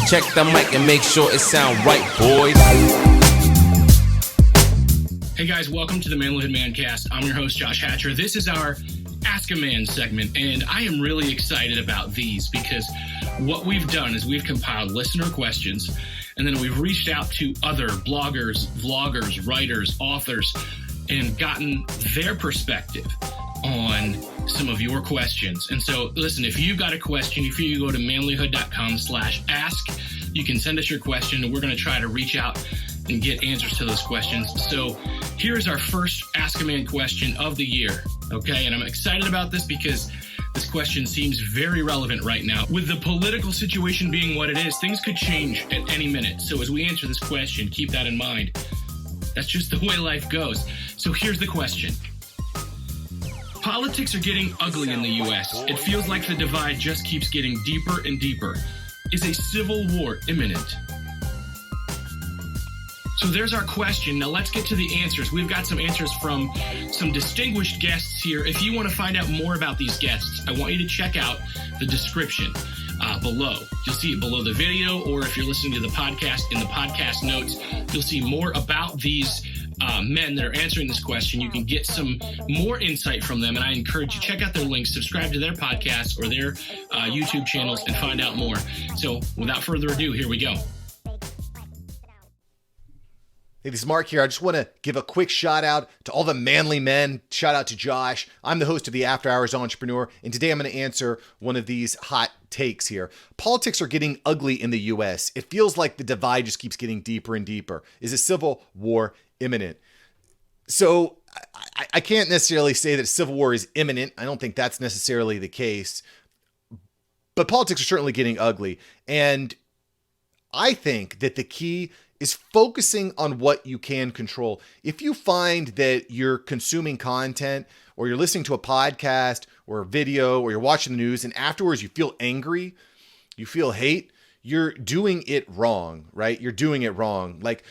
Check the mic and make sure it sound right, boys. Hey guys, welcome to the Manlyhood Mancast. I'm your host, Josh Hatcher. This is our Ask a Man segment, and I am really excited about these because what we've done is we've compiled listener questions, and then we've reached out to other bloggers, vloggers, writers, authors, and gotten their perspective on some of your questions. And so, listen, if you've got a question, if you go to manlyhood.com/ask, you can send us your question, and we're going to try to reach out and get answers to those questions. So here's our first Ask a Man question of the year, okay? And I'm excited about this because this question seems very relevant right now. With the political situation being what it is, things could change at any minute. So as we answer this question, keep that in mind. That's just the way life goes. So here's the question. Politics are getting ugly in the U.S. It feels like the divide just keeps getting deeper and deeper. Is a civil war imminent? So there's our question. Now let's get to the answers. We've got some answers from some distinguished guests here. If you want to find out more about these guests, I want you to check out the description below. You'll see it below the video, or if you're listening to the podcast, in the podcast notes, you'll see more about these men that are answering this question. You can get some more insight from them, and I encourage you, check out their links, subscribe to their podcasts or their YouTube channels, and find out more. So without further ado, here we go. Hey, this is Mark here. I just want to give a quick shout out to all the manly men. Shout out to Josh. I'm the host of the After Hours Entrepreneur, and today I'm going to answer one of these hot takes here. Politics are getting ugly in the U.S. It feels like the divide just keeps getting deeper and deeper. Is a civil war imminent? So I can't necessarily say that civil war is imminent. I don't think that's necessarily the case. But politics are certainly getting ugly. And I think that the key is focusing on what you can control. If you find that you're consuming content or you're listening to a podcast or a video or you're watching the news and afterwards you feel angry, you feel hate, you're doing it wrong, right? You're doing it wrong. Like,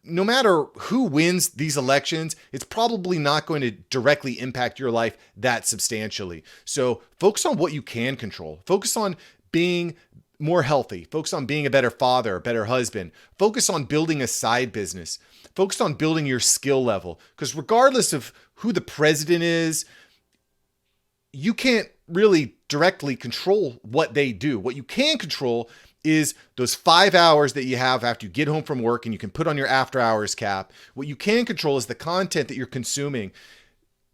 no matter who wins these elections, it's probably not going to directly impact your life that substantially. So focus on what you can control. Focus on being more healthy. Focus on being a better father, a better husband. Focus on building a side business. Focus on building your skill level. Because regardless of who the president is, you can't really directly control what they do. What you can control is those 5 hours that you have after you get home from work and you can put on your after hours cap. What you can control is the content that you're consuming.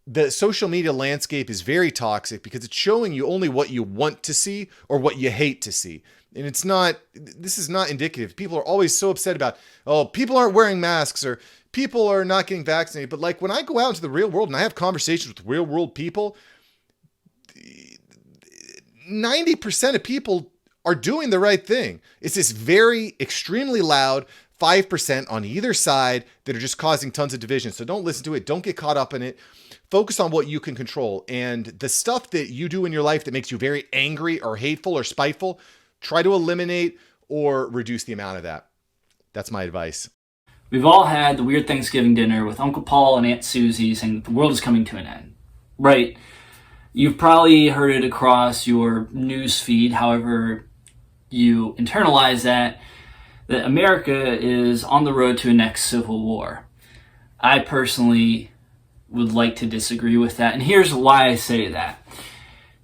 The social media landscape is very toxic because it's showing you only what you want to see or what you hate to see. And this is not indicative. People are always so upset about, oh, people aren't wearing masks or people are not getting vaccinated. But like when I go out into the real world and I have conversations with real world people, 90% of people are doing the right thing. It's this very extremely loud 5% on either side that are just causing tons of division. So don't listen to it. Don't get caught up in it. Focus on what you can control. And the stuff that you do in your life that makes you very angry or hateful or spiteful, try to eliminate or reduce the amount of that. That's my advice. We've all had the weird Thanksgiving dinner with Uncle Paul and Aunt Susie saying that the world is coming to an end. Right. You've probably heard it across your news feed, however you internalize that America is on the road to a next civil war. I personally would like to disagree with that, and here's why I say that.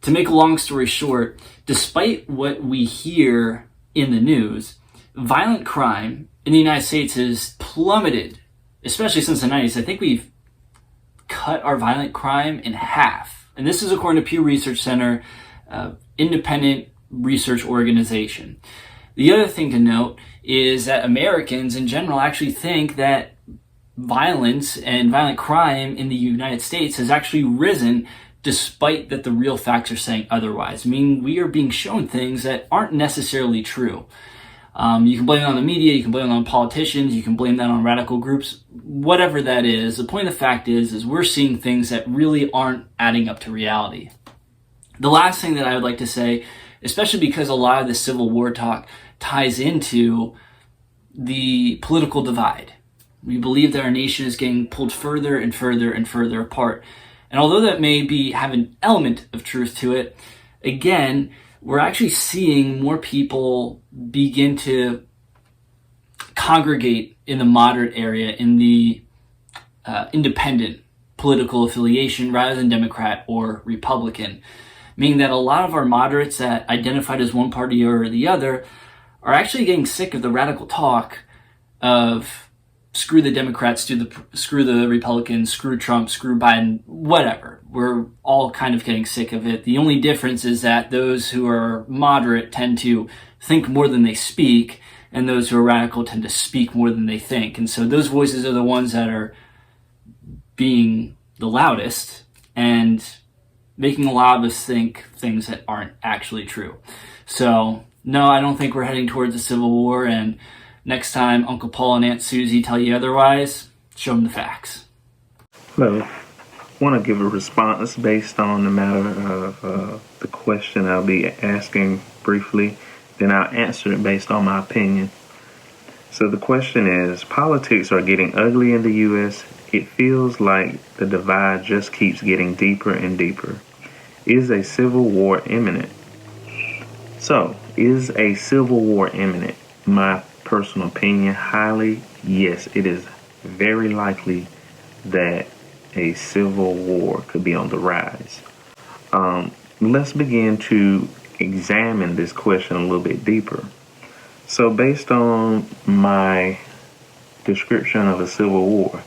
To make a long story short, despite what we hear in the news, violent crime in the United States has plummeted, especially since the 90s. I think we've cut our violent crime in half. And this is according to Pew Research Center, independent research organization. The other thing to note is that Americans in general actually think that violence and violent crime in the United States has actually risen, despite that the real facts are saying otherwise. I mean, we are being shown things that aren't necessarily true. You can blame it on the media, you can blame it on politicians, you can blame that on radical groups, whatever that is. The point of the fact is we're seeing things that really aren't adding up to reality. The last thing that I would like to say, especially because a lot of the Civil War talk ties into the political divide. We believe that our nation is getting pulled further and further and further apart. And although that may have an element of truth to it, again, we're actually seeing more people begin to congregate in the moderate area, in the independent political affiliation rather than Democrat or Republican, meaning that a lot of our moderates that identified as one party or the other are actually getting sick of the radical talk of screw the Democrats, screw the Republicans, screw Trump, screw Biden, whatever. We're all kind of getting sick of it. The only difference is that those who are moderate tend to think more than they speak, and those who are radical tend to speak more than they think. And so those voices are the ones that are being the loudest and making a lot of us think things that aren't actually true. So, no, I don't think we're heading towards a civil war, and next time Uncle Paul and Aunt Susie tell you otherwise, show them the facts. Hello. I want to give a response based on the matter of the question I'll be asking briefly. Then I'll answer it based on my opinion. So the question is, politics are getting ugly in the U.S. It feels like the divide just keeps getting deeper and deeper. Is a civil war imminent? So, is a civil war imminent? My personal opinion, highly, yes, it is very likely that a civil war could be on the rise. Let's begin to examine this question a little bit deeper. So based on my description of a civil war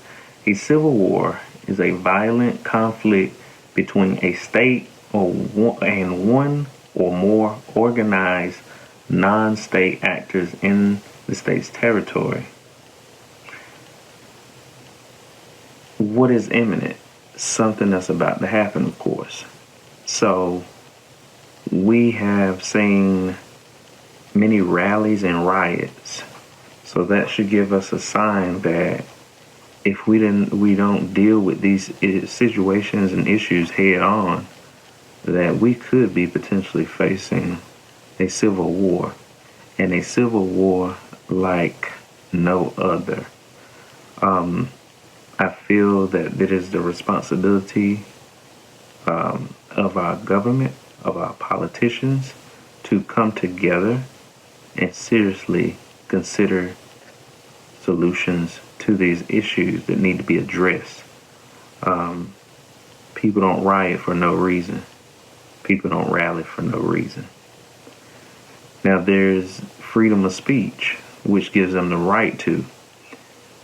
is a violent conflict between a state and one or more organized non-state actors in the state's territory. What is imminent? Something that's about to happen, of course. So we have seen many rallies and riots. So that should give us a sign that if we don't deal with these situations and issues head on, that we could be potentially facing a civil war, and a civil war like no other. I feel that it is the responsibility of our government, of our politicians, to come together and seriously consider solutions to these issues that need to be addressed. People don't riot for no reason. People don't rally for no reason. Now there's freedom of speech, which gives them the right to.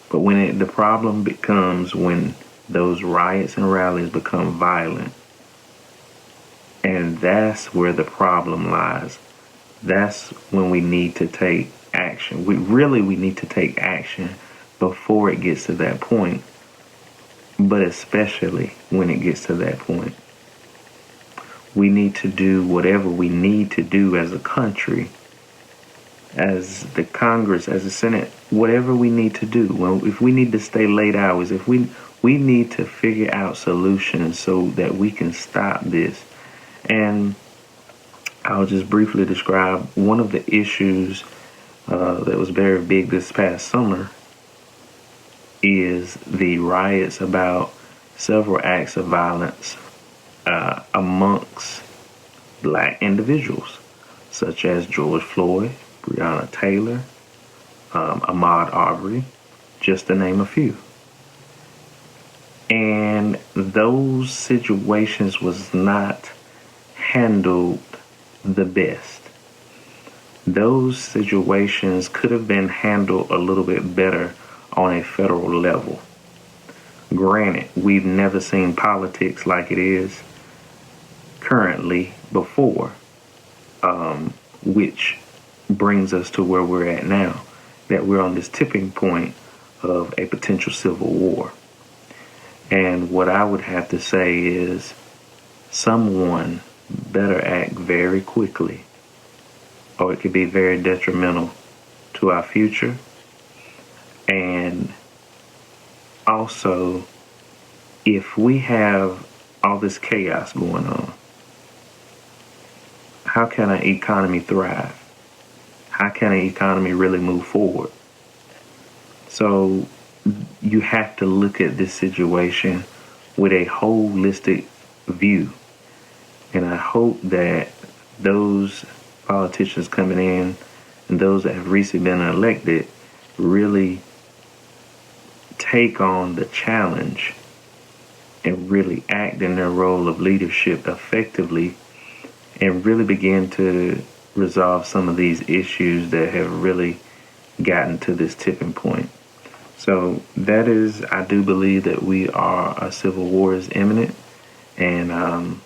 But when the problem becomes when those riots and rallies become violent, and that's where the problem lies. That's when we need to take action. We need to take action before it gets to that point, but especially when it gets to that point. We need to do whatever we need to do as a country, as the Congress, as the Senate, whatever we need to do. If we need to stay late hours, if we need to figure out solutions so that we can stop this. And I'll just briefly describe one of the issues that was very big this past summer is the riots about several acts of violence amongst black individuals, such as George Floyd, Breonna Taylor, Ahmaud Arbery, just to name a few. And those situations was not handled the best. Those situations could have been handled a little bit better on a federal level. Granted, we've never seen politics like it is currently before, which brings us to where we're at now, that we're on this tipping point of a potential civil war. And what I would have to say is someone better act very quickly, or it could be very detrimental to our future. And also, if we have all this chaos going on, how can an economy thrive? How can an economy really move forward? So you have to look at this situation with a holistic view. And I hope that those politicians coming in and those that have recently been elected really take on the challenge and really act in their role of leadership effectively and really begin to resolve some of these issues that have really gotten to this tipping point. So that is, I do believe that a civil war is imminent, and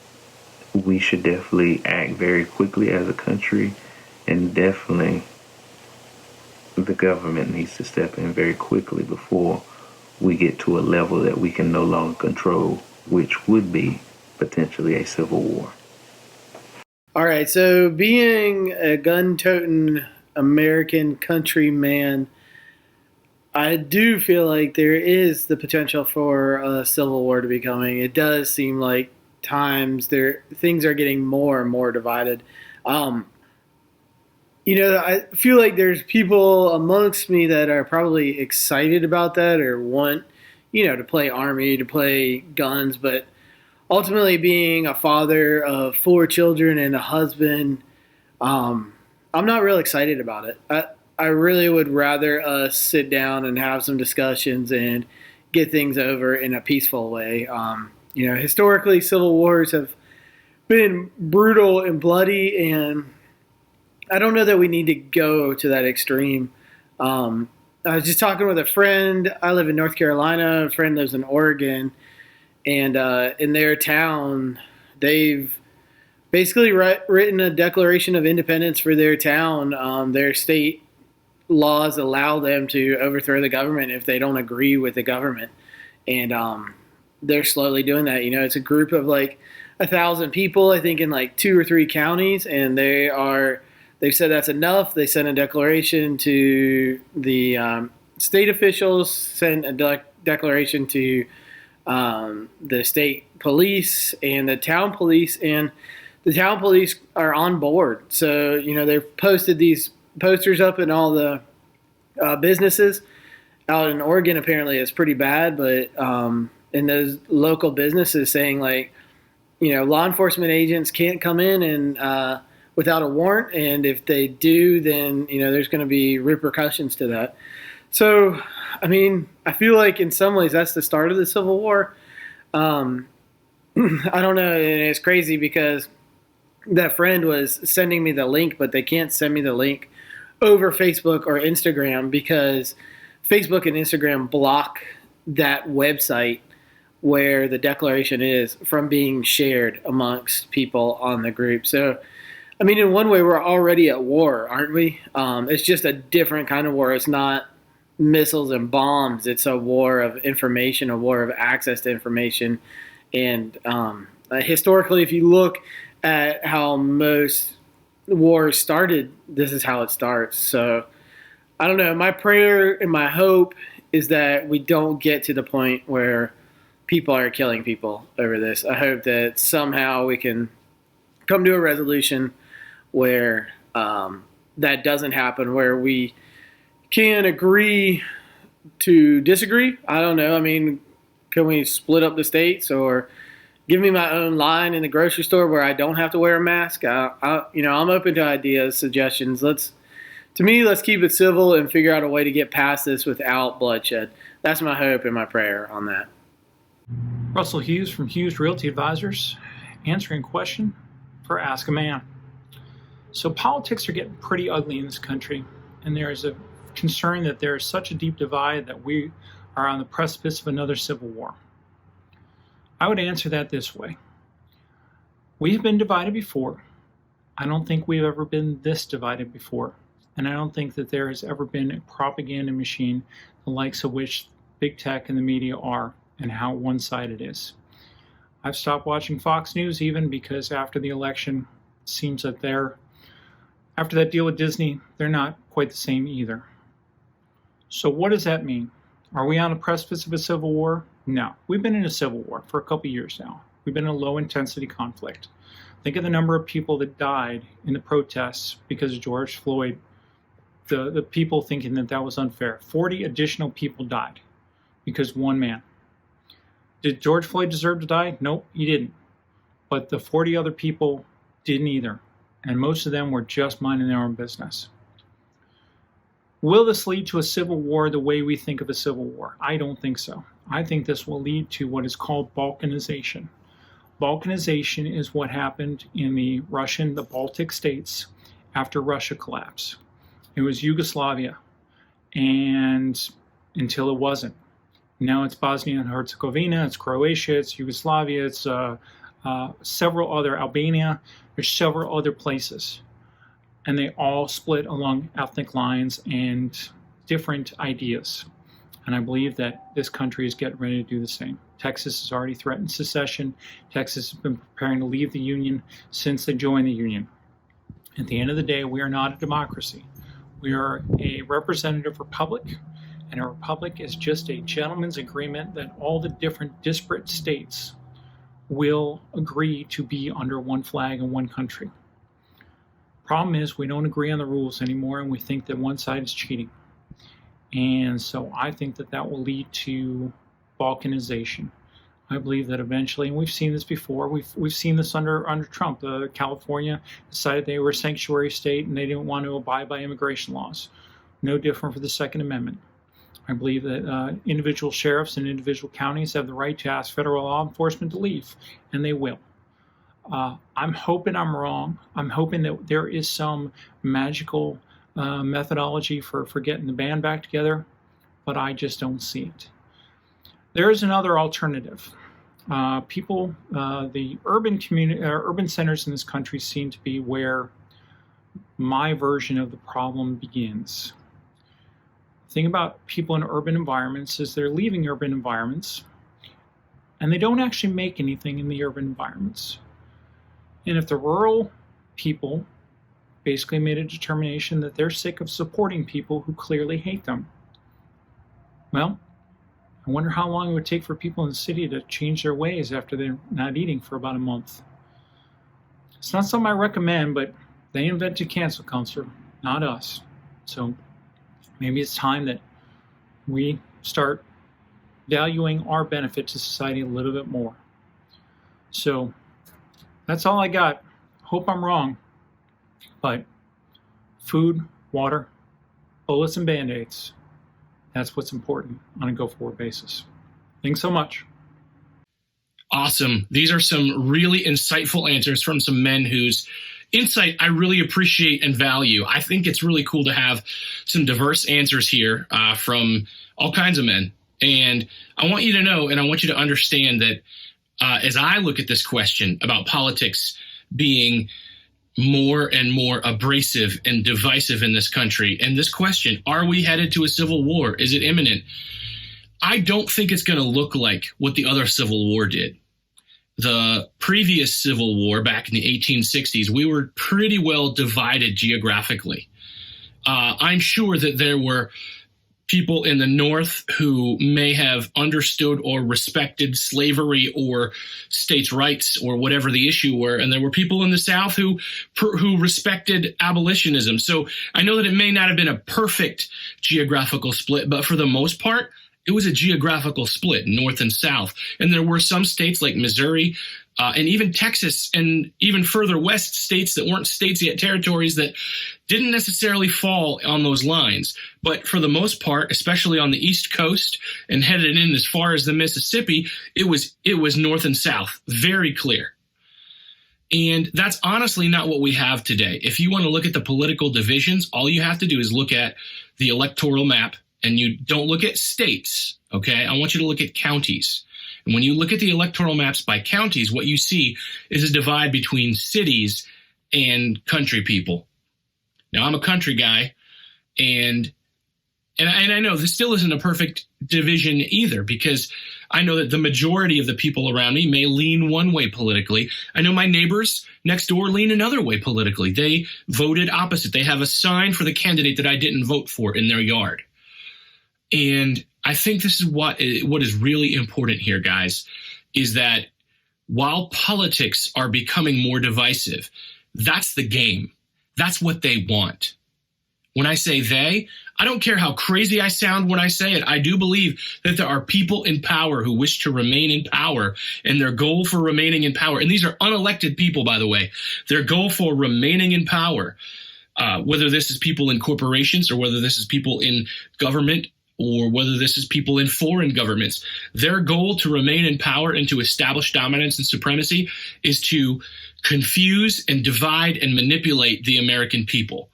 we should definitely act very quickly as a country, and definitely the government needs to step in very quickly before we get to a level that we can no longer control, which would be potentially a civil war. All right, so being a gun-toting American countryman, I do feel like there is the potential for a civil war to be coming. It does seem like things are getting more and more divided. I feel like there's people amongst me that are probably excited about that or want, to play army, to play guns, but ultimately being a father of 4 children and a husband, I'm not real excited about it. I really would rather us sit down and have some discussions and get things over in a peaceful way. Historically, civil wars have been brutal and bloody, and I don't know that we need to go to that extreme. I was just talking with a friend. I live in North Carolina. A friend lives in Oregon. And in their town, they've basically written a Declaration of Independence for their town. Their state laws allow them to overthrow the government if they don't agree with the government. And they're slowly doing that. It's a group of like 1,000 people, I think, in like 2 or 3 counties. And they've said that's enough. They sent a declaration to the state officials, sent a declaration to the state police and the town police, and the town police are on board. So, they've posted these posters up in all the businesses. Out in Oregon, apparently it's pretty bad, but in those local businesses saying like, law enforcement agents can't come in and without a warrant, and if they do, then, there's going to be repercussions to that. So, I feel like in some ways that's the start of the Civil War. I don't know, and it's crazy because that friend was sending me the link, but they can't send me the link over Facebook or Instagram because Facebook and Instagram block that website where the declaration is from being shared amongst people on the group. So, in one way, we're already at war, aren't we? It's just a different kind of war. It's not missiles and bombs. It's a war of information, a war of access to information. And historically, if you look at how most wars started, this is how it starts. So I don't know. My prayer and my hope is that we don't get to the point where people are killing people over this. I hope that somehow we can come to a resolution where that doesn't happen, where we can agree to disagree. I don't know. Can we split up the states or give me my own line in the grocery store where I don't have to wear a mask? I'm open to ideas, suggestions. Let's keep it civil and figure out a way to get past this without bloodshed. That's my hope and my prayer on that. Russell Hughes from Hughes Realty Advisors, answering a question for Ask a Man. So politics are getting pretty ugly in this country, and there is a concern that there is such a deep divide that we are on the precipice of another civil war. I would answer that this way. We have been divided before. I don't think we've ever been this divided before. And I don't think that there has ever been a propaganda machine the likes of which big tech and the media are, and how one-sided it is. I've stopped watching Fox News even because after the election, it seems that after that deal with Disney, they're not quite the same either. So what does that mean? Are we on the precipice of a civil war? No. We've been in a civil war for a couple years now. We've been in a low-intensity conflict. Think of the number of people that died in the protests because of George Floyd, the people thinking that was unfair. 40 additional people died because one man. Did George Floyd deserve to die? Nope, he didn't. But the 40 other people didn't either. and most of them were just minding their own business. Will this lead to a civil war the way we think of a civil war? I don't think so. I think this will lead to what is called balkanization. Balkanization is what happened in the Baltic states after Russia collapsed. It was Yugoslavia, and until it wasn't. Now it's Bosnia and Herzegovina, it's Croatia, it's Yugoslavia, it's several other, Albania, there's several other places. And they all split along ethnic lines and different ideas. And I believe that this country is getting ready to do the same. Texas has already threatened secession. Texas has been preparing to leave the Union since they joined the Union. At the end of the day, we are not a democracy. We are a representative republic, and a republic is just a gentleman's agreement that all the different disparate states will agree to be under one flag and one country. Problem is, we don't agree on the rules anymore, and we think that one side is cheating. And so I think that that will lead to balkanization. I believe that eventually, and we've seen this before, we've seen this under Trump. California decided they were a sanctuary state and they didn't want to abide by immigration laws. No different for the Second Amendment. I believe that individual sheriffs and individual counties have the right to ask federal law enforcement to leave, and they will. I'm hoping I'm wrong. I'm hoping that there is some magical methodology for getting the band back together, but I just don't see it. There is another alternative. The urban centers in this country seem to be where my version of the problem begins. The thing about people in urban environments is they're leaving urban environments, and they don't actually make anything in the urban environments. And if the rural people basically made a determination that they're sick of supporting people who clearly hate them, well, I wonder how long it would take for people in the city to change their ways after they're not eating for about a month. It's not something I recommend, but they invented cancel culture, not us. So maybe it's time that we start valuing our benefit to society a little bit more. So that's all I got. Hope I'm wrong. But food, water, bullets, and Band-Aids, that's what's important on a go-forward basis. Thanks so much. Awesome. These are some really insightful answers from some men whose insight I really appreciate and value. I think it's really cool to have some diverse answers here from all kinds of men. And I want you to know, and I want you to understand that as I look at this question about politics being more and more abrasive and divisive in this country, and this question, are we headed to a civil war? Is it imminent? I don't think it's going to look like what the other Civil War did. The previous Civil War back in the 1860s, we were pretty well divided geographically. I'm sure that there were people in the North who may have understood or respected slavery or states' rights or whatever the issue were, and there were people in the South who respected abolitionism. So I know that it may not have been a perfect geographical split, but for the most part, it was a geographical split, North and South. And there were some states like Missouri and even Texas and even further west states that weren't states yet, territories that didn't necessarily fall on those lines. But for the most part, especially on the East Coast and headed in as far as the Mississippi, it was North and South, very clear. And that's honestly not what we have today. If you want to look at the political divisions, all you have to do is look at the electoral map. And you don't look at states, okay? I want you to look at counties. And when you look at the electoral maps by counties, what you see is a divide between cities and country people. Now, I'm a country guy, and I know this still isn't a perfect division either, because I know that the majority of the people around me may lean one way politically. I know my neighbors next door lean another way politically. They voted opposite. They have a sign for the candidate that I didn't vote for in their yard. And I think this is what is really important here, guys, is that while politics are becoming more divisive, that's the game. That's what they want. When I say they, I don't care how crazy I sound when I say it. I do believe that there are people in power who wish to remain in power, and their goal for remaining in power, and these are unelected people, by the way, their goal for remaining in power, whether this is people in corporations or whether this is people in government or whether this is people in foreign governments, their goal to remain in power and to establish dominance and supremacy is to confuse and divide and manipulate the American people.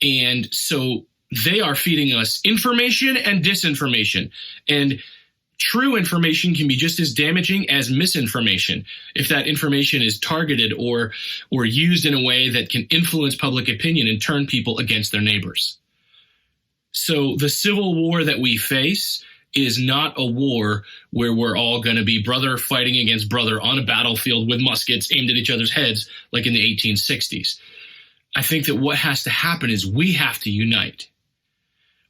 And so they are feeding us information and disinformation. And true information can be just as damaging as misinformation if that information is targeted or used in a way that can influence public opinion and turn people against their neighbors. So the civil war that we face is not a war where we're all going to be brother fighting against brother on a battlefield with muskets aimed at each other's heads like in the 1860s. I think that what has to happen is we have to unite.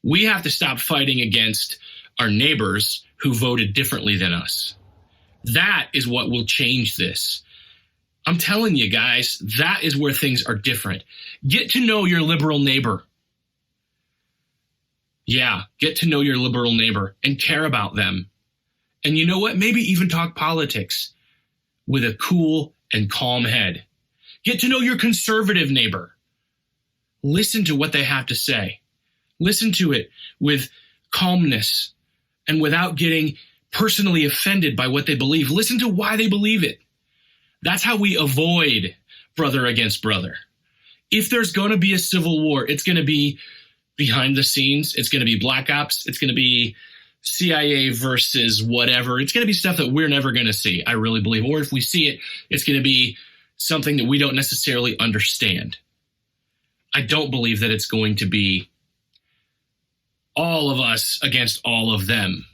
We have to stop fighting against our neighbors who voted differently than us. That is what will change this. I'm telling you guys, that is where things are different. Get to know your liberal neighbor. Yeah, get to know your liberal neighbor and care about them. And you know what? Maybe even talk politics with a cool and calm head. Get to know your conservative neighbor. Listen to what they have to say. Listen to it with calmness and without getting personally offended by what they believe. Listen to why they believe it. That's how we avoid brother against brother. If there's going to be a civil war, it's going to be behind the scenes. It's going to be black ops. It's going to be CIA versus whatever. It's going to be stuff that we're never going to see, I really believe. Or if we see it, it's going to be something that we don't necessarily understand. I don't believe that it's going to be all of us against all of them.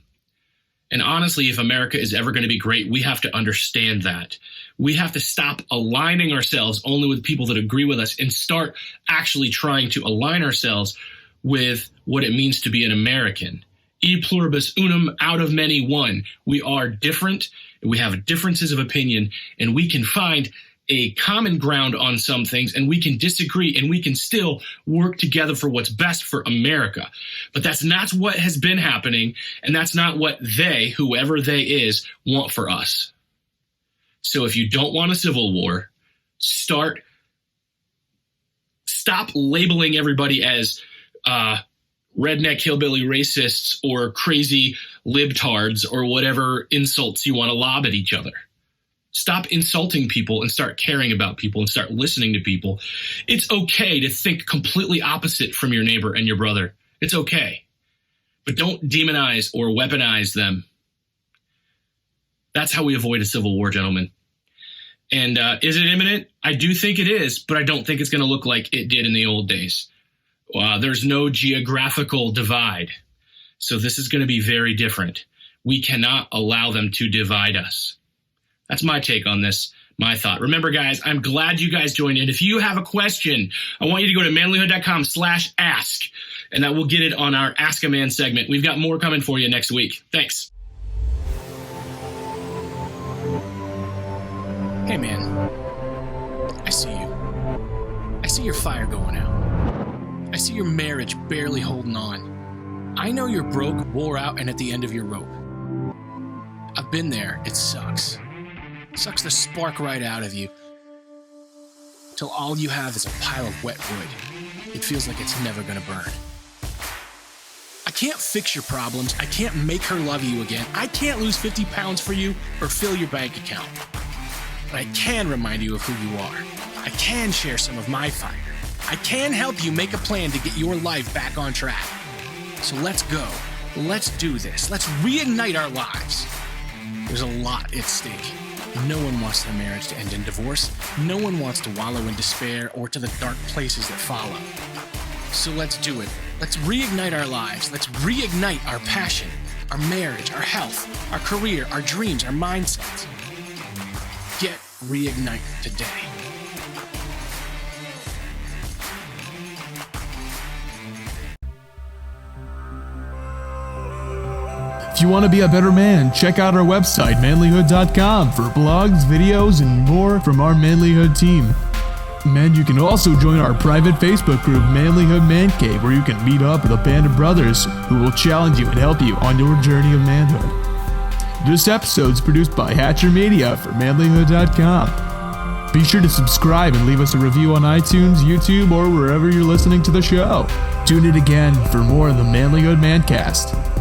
And honestly, if America is ever going to be great, we have to understand that. We have to stop aligning ourselves only with people that agree with us and start actually trying to align ourselves with what it means to be an American. E pluribus unum, out of many, one. We are different, we have differences of opinion, and we can find a common ground on some things, and we can disagree, and we can still work together for what's best for America. But that's not what has been happening, and that's not what they, whoever they is, want for us. So if you don't want a civil war, stop labeling everybody as redneck hillbilly racists or crazy libtards or whatever insults you want to lob at each other. Stop insulting people and start caring about people and start listening to people. It's okay to think completely opposite from your neighbor and your brother. It's okay. But don't demonize or weaponize them. That's how we avoid a civil war, gentlemen. And is it imminent? I do think it is, but I don't think it's going to look like it did in the old days. There's no geographical divide. So this is going to be very different. We cannot allow them to divide us. That's my take on this, my thought. Remember, guys, I'm glad you guys joined in. If you have a question, I want you to go to manlyhood.com/ask, and that will get it on our Ask a Man segment. We've got more coming for you next week. Thanks. Hey, man. I see you. I see your fire going out. I see your marriage barely holding on. I know you're broke, wore out, and at the end of your rope. I've been there. It sucks. Sucks the spark right out of you till all you have is a pile of wet wood. It feels like it's never gonna burn. I can't fix your problems. I can't make her love you again. I can't lose 50 pounds for you or fill your bank account. But I can remind you of who you are. I can share some of my fire. I can help you make a plan to get your life back on track. So let's go. Let's do this. Let's reignite our lives. There's a lot at stake. No one wants their marriage to end in divorce. No one wants to wallow in despair or to the dark places that follow. So let's do it. Let's reignite our lives. Let's reignite our passion, our marriage, our health, our career, our dreams, our mindsets. Get reignite today. If you want to be a better man, check out our website, manlyhood.com, for blogs, videos, and more from our Manlyhood team. And you can also join our private Facebook group, Manlyhood Man Cave, where you can meet up with a band of brothers who will challenge you and help you on your journey of manhood. This episode is produced by Hatcher Media for manlyhood.com. Be sure to subscribe and leave us a review on iTunes, YouTube, or wherever you're listening to the show. Tune in again for more of the Manlyhood Mancast.